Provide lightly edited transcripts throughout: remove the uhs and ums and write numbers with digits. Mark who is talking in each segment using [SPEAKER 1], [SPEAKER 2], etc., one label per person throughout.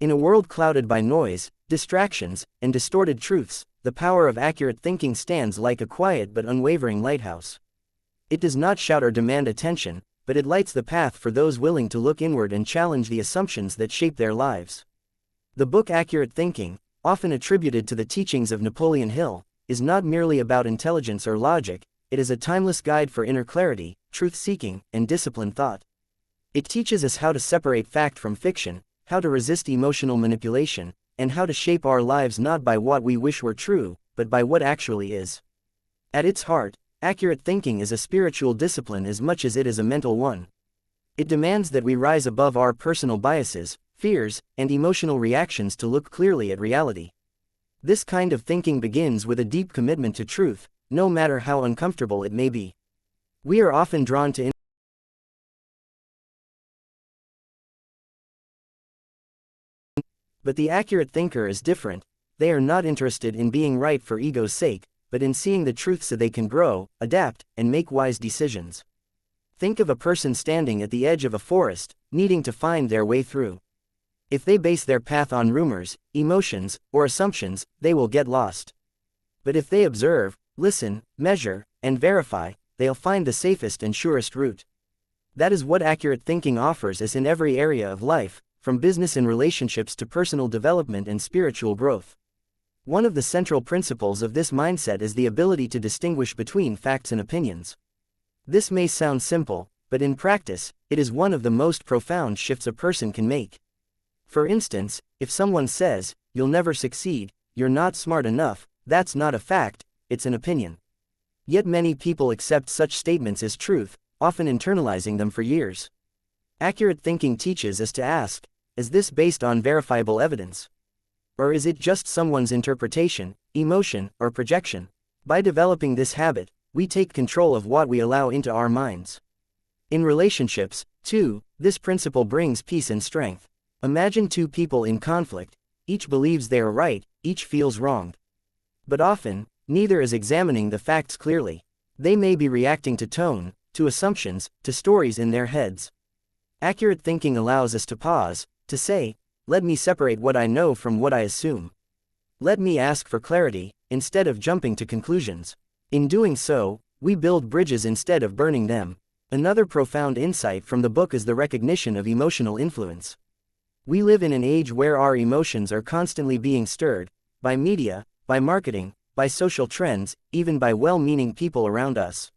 [SPEAKER 1] In a world clouded by noise, distractions, and distorted truths, the power of accurate thinking stands like a quiet but unwavering lighthouse. It does not shout or demand attention, but it lights the path for those willing to look inward and challenge the assumptions that shape their lives. The book Accurate Thinking, often attributed to the teachings of Napoleon Hill, is not merely about intelligence or logic, it is a timeless guide for inner clarity, truth-seeking, and disciplined thought. It teaches us how to separate fact from fiction, how to resist emotional manipulation, and how to shape our lives not by what we wish were true, but by what actually is. At its heart, accurate thinking is a spiritual discipline as much as it is a mental one. It demands that we rise above our personal biases, fears, and emotional reactions to look clearly at reality. This kind of thinking begins with a deep commitment to truth, no matter how uncomfortable it may be. We are often drawn to But the accurate thinker is different. They are not interested in being right for ego's sake, but in seeing the truth so they can grow, adapt, and make wise decisions. Think of a person standing at the edge of a forest, needing to find their way through. If they base their path on rumors, emotions, or assumptions, they will get lost. But if they observe, listen, measure, and verify, they'll find the safest and surest route. That is what accurate thinking offers us in every area of life, from business and relationships to personal development and spiritual growth. One of the central principles of this mindset is the ability to distinguish between facts and opinions. This may sound simple, but in practice, it is one of the most profound shifts a person can make. For instance, if someone says, "You'll never succeed, you're not smart enough," that's not a fact, it's an opinion. Yet many people accept such statements as truth, often internalizing them for years. Accurate thinking teaches us to ask, is this based on verifiable evidence? Or is it just someone's interpretation, emotion, or projection? By developing this habit, we take control of what we allow into our minds. In relationships, too, this principle brings peace and strength. Imagine two people in conflict, each believes they are right, each feels wronged. But often, neither is examining the facts clearly. They may be reacting to tone, to assumptions, to stories in their heads. Accurate thinking allows us to pause, to say, let me separate what I know from what I assume. Let me ask for clarity, instead of jumping to conclusions. In doing so, we build bridges instead of burning them. Another profound insight from the book is the recognition of emotional influence. We live in an age where our emotions are constantly being stirred, by media, by marketing, by social trends, even by well-meaning people around us.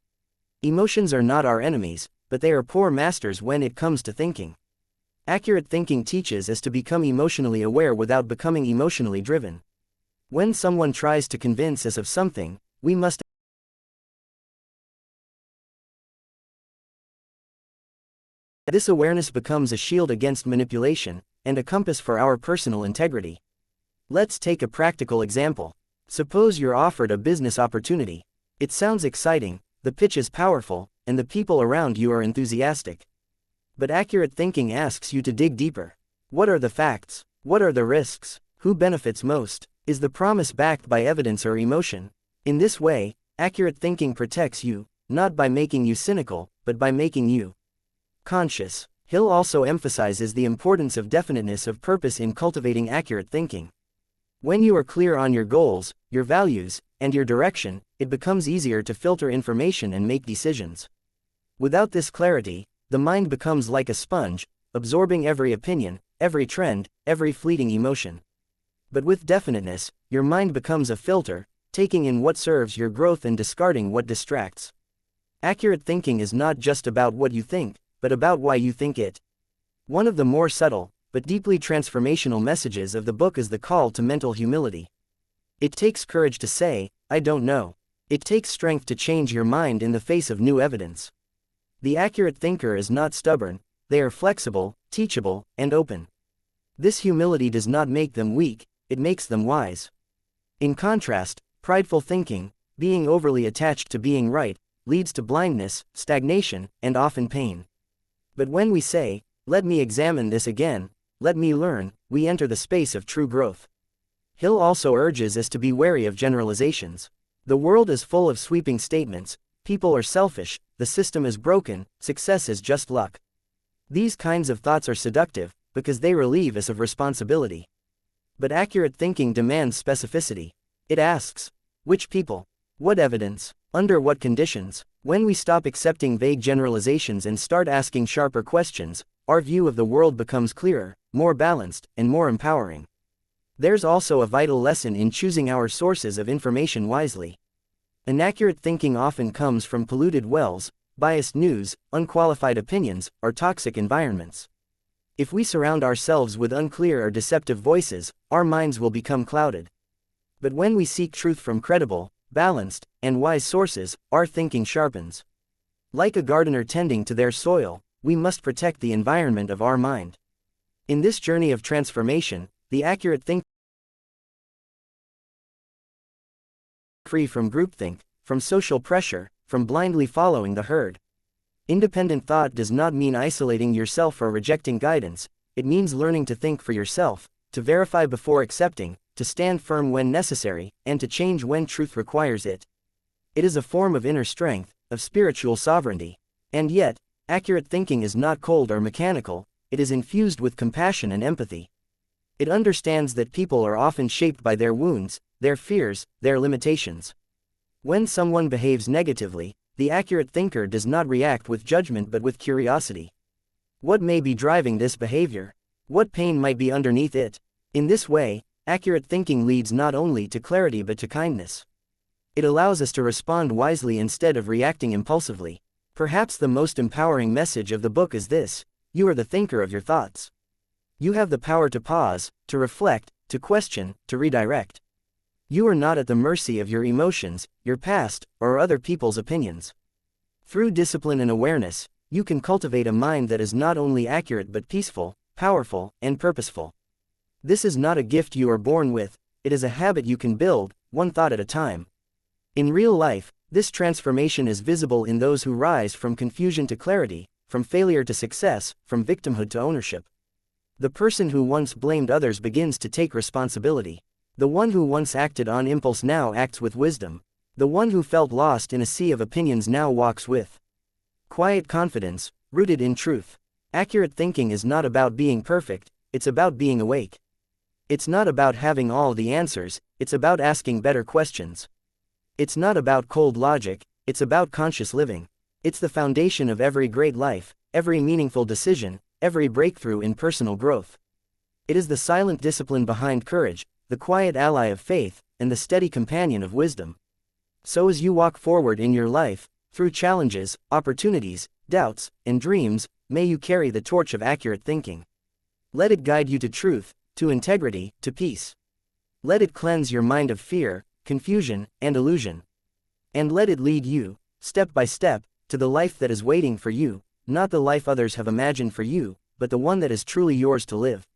[SPEAKER 1] Emotions are not our enemies, but they are poor masters when it comes to thinking. Accurate thinking teaches us to become emotionally aware without becoming emotionally driven. When someone tries to convince us of something, we must This awareness becomes a shield against manipulation, and a compass for our personal integrity. Let's take a practical example. Suppose you're offered a business opportunity. It sounds exciting, the pitch is powerful, and the people around you are enthusiastic. But accurate thinking asks you to dig deeper. What are the facts? What are the risks? Who benefits most? Is the promise backed by evidence or emotion? In this way, accurate thinking protects you, not by making you cynical, but by making you conscious. Hill also emphasizes the importance of definiteness of purpose in cultivating accurate thinking. When you are clear on your goals, your values, and your direction, it becomes easier to filter information and make decisions. Without this clarity, the mind becomes like a sponge, absorbing every opinion, every trend, every fleeting emotion. But with definiteness, your mind becomes a filter, taking in what serves your growth and discarding what distracts. Accurate thinking is not just about what you think, but about why you think it. One of the more subtle, but deeply transformational messages of the book is the call to mental humility. It takes courage to say, "I don't know." It takes strength to change your mind in the face of new evidence. The accurate thinker is not stubborn, they are flexible, teachable, and open. This humility does not make them weak, it makes them wise. In contrast, prideful thinking, being overly attached to being right, leads to blindness, stagnation, and often pain. But when we say, "Let me examine this again, let me learn," we enter the space of true growth. Hill also urges us to be wary of generalizations. The world is full of sweeping statements: people are selfish, the system is broken, success is just luck. These kinds of thoughts are seductive, because they relieve us of responsibility. But accurate thinking demands specificity. It asks, which people? What evidence? Under what conditions? When we stop accepting vague generalizations and start asking sharper questions, our view of the world becomes clearer, more balanced, and more empowering. There's also a vital lesson in choosing our sources of information wisely. Inaccurate thinking often comes from polluted wells, biased news, unqualified opinions, or toxic environments. If we surround ourselves with unclear or deceptive voices, our minds will become clouded. But when we seek truth from credible, balanced, and wise sources, our thinking sharpens. Like a gardener tending to their soil, we must protect the environment of our mind. In this journey of transformation, the accurate thinker is free from groupthink, from social pressure, from blindly following the herd. Independent thought does not mean isolating yourself or rejecting guidance, it means learning to think for yourself, to verify before accepting, to stand firm when necessary, and to change when truth requires it. It is a form of inner strength, of spiritual sovereignty. And yet, accurate thinking is not cold or mechanical, it is infused with compassion and empathy. It understands that people are often shaped by their wounds, their fears, their limitations. When someone behaves negatively, the accurate thinker does not react with judgment but with curiosity. What may be driving this behavior? What pain might be underneath it? In this way, accurate thinking leads not only to clarity but to kindness. It allows us to respond wisely instead of reacting impulsively. Perhaps the most empowering message of the book is this: you are the thinker of your thoughts. You have the power to pause, to reflect, to question, to redirect. You are not at the mercy of your emotions, your past, or other people's opinions. Through discipline and awareness, you can cultivate a mind that is not only accurate but peaceful, powerful, and purposeful. This is not a gift you are born with, it is a habit you can build, one thought at a time. In real life, this transformation is visible in those who rise from confusion to clarity, from failure to success, from victimhood to ownership. The person who once blamed others begins to take responsibility. The one who once acted on impulse now acts with wisdom. The one who felt lost in a sea of opinions now walks with quiet confidence, rooted in truth. Accurate thinking is not about being perfect, it's about being awake. It's not about having all the answers, it's about asking better questions. It's not about cold logic, it's about conscious living. It's the foundation of every great life, every meaningful decision, every breakthrough in personal growth. It is the silent discipline behind courage, the quiet ally of faith, and the steady companion of wisdom. So as you walk forward in your life, through challenges, opportunities, doubts, and dreams, may you carry the torch of accurate thinking. Let it guide you to truth, to integrity, to peace. Let it cleanse your mind of fear, confusion, and illusion. And let it lead you, step by step, to the life that is waiting for you, not the life others have imagined for you, but the one that is truly yours to live.